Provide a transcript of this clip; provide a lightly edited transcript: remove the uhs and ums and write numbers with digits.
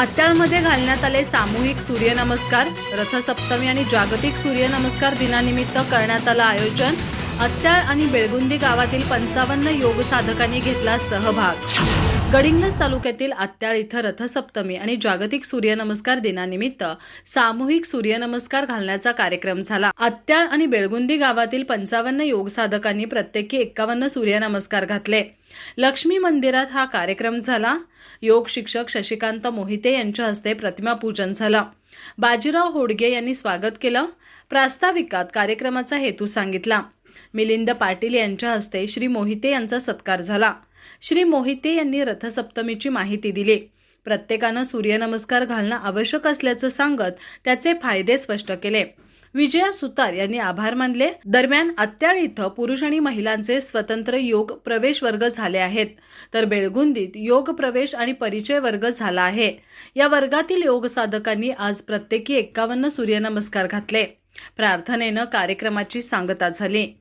आत्याळमध्ये घालण्यात आले सामूहिक सूर्यनमस्कार. रथसप्तमी आणि जागतिक सूर्यनमस्कार दिनानिमित्त करण्यात आलं आयोजन. आत्याळ आणि बेळगुंदी गावातील 55 योग साधकांनी घेतला सहभाग. गडिंग्लज तालुक्यातील आत्याळ इथं रथसप्तमी आणि जागतिक सूर्यनमस्कार दिनानिमित्त सामूहिक सूर्यनमस्कार घालण्याचा कार्यक्रम झाला. आत्याळ आणि बेळगुंदी गावातील 55 योग साधकांनी प्रत्येकी 51 सूर्यनमस्कार घातले. लक्ष्मी मंदिरात हा कार्यक्रम झाला. योग शिक्षक शशिकांत मोहिते यांच्या हस्ते प्रतिमा पूजन झालं. बाजीराव होडगे यांनी स्वागत केलं. प्रास्ताविकात कार्यक्रमाचा हेतू सांगितला. मिलिंद पाटील यांच्या हस्ते श्री मोहिते यांचा सत्कार झाला. श्री मोहिते यांनी रथसप्तमीची माहिती दिली. प्रत्येकानं सूर्यनमस्कार घालणं आवश्यक असल्याचं सांगत त्याचे फायदे स्पष्ट केले. विजया सुतार यांनी आभार मानले. दरम्यान आत्याळ इथं पुरुष आणि महिलांचे स्वतंत्र योग प्रवेश वर्ग झाले आहेत, तर बेळगुंदीत योग प्रवेश आणि परिचय वर्ग झाला आहे. या वर्गातील योग साधकांनी आज प्रत्येकी 51 सूर्यनमस्कार घातले. प्रार्थनेनं कार्यक्रमाची सांगता झाली.